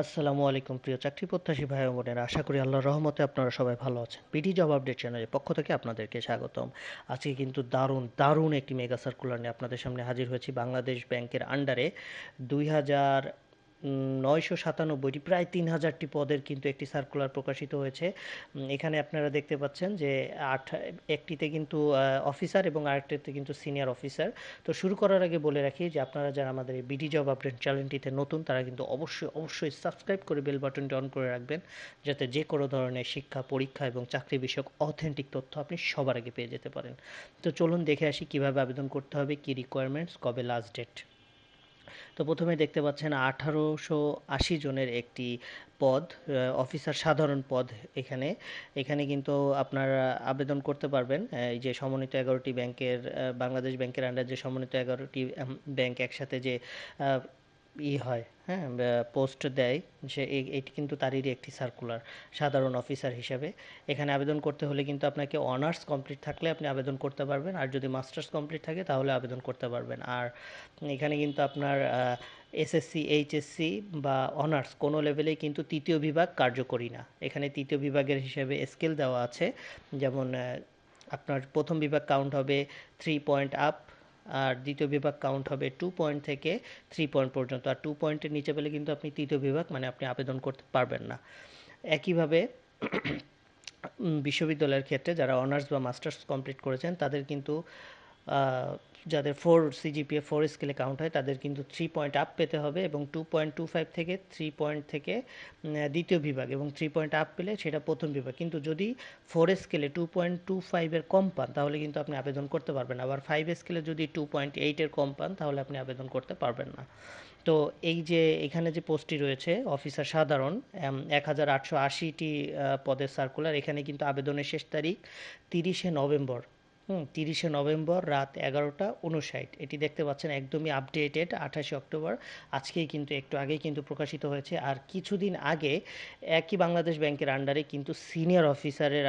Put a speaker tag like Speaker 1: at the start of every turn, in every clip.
Speaker 1: আসসালামু আলাইকুম প্রিয় চাকরি প্রত্যাশী ভাই ও বোনেরা, আশা করি আল্লাহর রহমতে আপনারা সবাই ভালো আছেন। বিডি জব আপডেট চ্যানেলের পক্ষ থেকে আপনাদেরকে স্বাগতম। আজকে কিন্তু দারুণ দারুণ একটি মেগা সার্কুলার নিয়ে আপনাদের সামনে হাজির হয়েছি। বাংলাদেশ ব্যাংকের আন্ডারে ২,৯৯৭টি প্রায় ৩,০০০টি পদের কিন্তু একটি সার্কুলার প্রকাশিত হয়েছে। এখানে আপনারা দেখতে পাচ্ছেন যে একটিতে কিন্তু অফিসার এবং আরেকটিতে কিন্তু সিনিয়র অফিসার। তো শুরু করার আগে বলে রাখি যে আপনারা যারা আমাদের এই বিডি জব আপডেট চ্যানেলটিতে নতুন, তারা কিন্তু অবশ্যই সাবস্ক্রাইব করে বেল বাটনটি অন করে রাখবেন, যাতে যে কোনো ধরনের শিক্ষা, পরীক্ষা এবং চাকরি বিষয়ক অথেন্টিক তথ্য আপনি সবার আগে পেয়ে যেতে পারেন। তো চলুন দেখে আসি কিভাবে আবেদন করতে হবে, কী রিকোয়ারমেন্টস, কবে লাস্ট ডেট। তো প্রথমে দেখতে পাচ্ছেন 1880 জনের একটি পদ, অফিসার সাধারণ পদ। এখানে এখানে কিন্তু আপনারা আবেদন করতে পারবেন। এই যে সমন্বিত 11টি ব্যাংকের, বাংলাদেশ ব্যাংকের আন্ডার যে সমন্বিত 11টি ব্যাংক একসাথে যে হয়, হ্যাঁ, পোস্ট দেয়, সে এটি কিন্তু তারই একটি সার্কুলার সাধারণ অফিসার হিসাবে। এখানে আবেদন করতে হলে কিন্তু আপনাকে অনার্স কমপ্লিট থাকলে আপনি আবেদন করতে পারবেন, আর যদি মাস্টার্স কমপ্লিট থাকে তাহলে আবেদন করতে পারবেন। আর এখানে কিন্তু আপনার এসএসসি, এইচএসসি বা অনার্স কোনো লেভেলেই কিন্তু তৃতীয় বিভাগ কার্যকরী না। এখানে তৃতীয় বিভাগের হিসেবে স্কেল দেওয়া আছে, যেমন আপনার প্রথম বিভাগ কাউন্ট হবে 3 পয়েন্ট আপ, আর দ্বিতীয় বিভাগ কাউন্ট হবে 2 পয়েন্ট থেকে 3 পয়েন্ট পর্যন্ত। আর 2 পয়েন্টের নিচে পেলে কিন্তু আপনি তৃতীয় বিভাগ, মানে আপনি আবেদন করতে পারবেন না। একইভাবে বিশ্ববিদ্যালয়ের ক্ষেত্রে যারা অনার্স বা মাস্টার্স কমপ্লিট করেছেন তাদের কিন্তু যাদের 4 সিজিপিএ 4 স্কেলে কাউন্ট হয় তাদের কিন্তু 3 পয়েন্ট আপ পেতে হবে, এবং 2.25 থেকে 3 পয়েন্ট থেকে দ্বিতীয় বিভাগ, এবং 3 পয়েন্ট আপ পেলে সেটা প্রথম বিভাগ। কিন্তু যদি 4 স্কেলে 2.25 এর কম পান তাহলে কিন্তু আপনি আবেদন করতে পারবেন। আবার 5 স্কেলে যদি 2.8 এর কম পান তাহলে আপনি আবেদন করতে পারবেন না। তো এই যে এখানে যে পোস্টটি রয়েছে অফিসার সাধারণ, 1880টি পদের সার্কুলার, এখানে কিন্তু আবেদনের শেষ তারিখ 30শে নভেম্বর। 30শে নভেম্বর রাত 11টা 59। এটি দেখতে পাচ্ছেন একদমই আপডেটেড, 28শে অক্টোবর। আজকেই কিন্তু একটু আগেই কিন্তু প্রকাশিত হয়েছে। আর কিছুদিন আগে একই বাংলাদেশ ব্যাংকের আন্ডারে কিন্তু সিনিয়র অফিসারের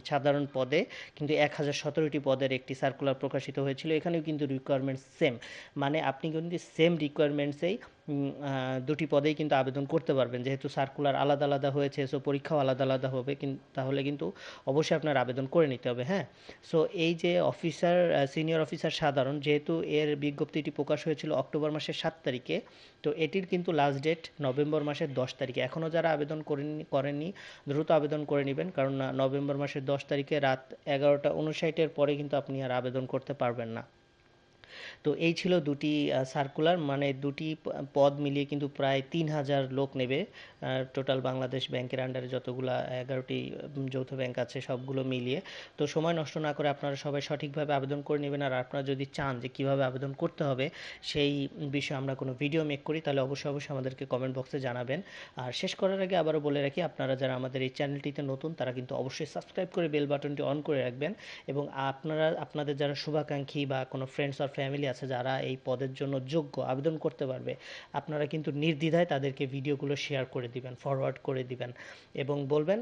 Speaker 1: সাধারণ পদে কিন্তু 1017টি পদের একটি সার্কুলার প্রকাশিত হয়েছিল। এখানেও কিন্তু রিকোয়ারমেন্টস সেম, মানে আপনি কিন্তু সেম রিকোয়ারমেন্টসেই দুটি পদেই কিন্তু আবেদন করতে পারবেন। যেহেতু সার্কুলার আলাদা আলাদা হয়েছে, সো পরীক্ষাও আলাদা আলাদা হবে, তাহলে কিন্তু অবশ্যই আপনার আবেদন করে নিতে হবে। হ্যাঁ, সো এই যে অফিসার, সিনিয়র অফিসার সাধারণ, যেহেতু এর বিজ্ঞপ্তিটি প্রকাশ হয়েছিল অক্টোবর মাসের 7 তারিখে, তো এটির কিন্তু লাস্ট ডেট নভেম্বর মাসের 10 তারিখে। এখনও যারা আবেদন করেননি দ্রুত আবেদন করে নেবেন, কারণ নভেম্বর মাসের 10 তারিখে রাত 11টা 59-এর পরে কিন্তু আপনি আর আবেদন করতে পারবেন না। তো এই ছিল দুটি সার্কুলার, মানে দুটি পদ মিলিয়ে কিন্তু প্রায় 3,000 লোক নেবে টোটাল বাংলাদেশ ব্যাংকের আন্ডারে যতগুলা 11টি যৌথ ব্যাংক আছে সবগুলো মিলিয়ে। তো সময় নষ্ট না করে আপনারা সবাই সঠিকভাবে আবেদন করে নেবেন। আর আপনারা যদি চান যে কীভাবে আবেদন করতে হবে সেই বিষয়ে আমরা কোনো ভিডিও মেক করি, তাহলে অবশ্যই আমাদেরকে কমেন্ট বক্সে জানাবেন। আর শেষ করার আগে আবারও বলে রাখি, আপনারা যারা আমাদের এই চ্যানেলটিতে নতুন তারা কিন্তু অবশ্যই সাবস্ক্রাইব করে বেল বাটনটি অন করে রাখবেন। এবং আপনাদের যারা শুভাকাঙ্ক্ষী বা কোনো ফ্রেন্ডস আর ফ্যামিলি আছে যারা এই পদের জন্য যোগ্য, আবেদন করতে পারবে, আপনারা কিন্তু নির্দ্বিধায় তাদেরকে ভিডিওগুলো শেয়ার করে দিবেন, ফরওয়ার্ড করে দিবেন, এবং বলবেন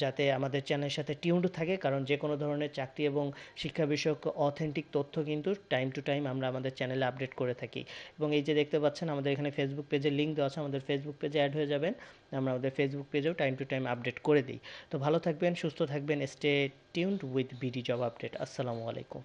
Speaker 1: যাতে আমাদের চ্যানেলের সাথে টিউনড থাকে, কারণ যে কোনো ধরনের চাকরি এবং শিক্ষা বিষয়ক অথেন্টিক তথ্য কিন্তু টাইম টু টাইম আমরা আমাদের চ্যানেলে আপডেট করে থাকি। এবং এই যে দেখতে পাচ্ছেন আমাদের এখানে ফেসবুক পেজের লিঙ্ক দেওয়া আছে, আমাদের ফেসবুক পেজে অ্যাড হয়ে যাবেন। আমরা আমাদের ফেসবুক পেজেও টাইম টু টাইম আপডেট করে দিই। তো ভালো থাকবেন, সুস্থ থাকবেন, stay tuned with BD job update. আসসালামু আলাইকুম।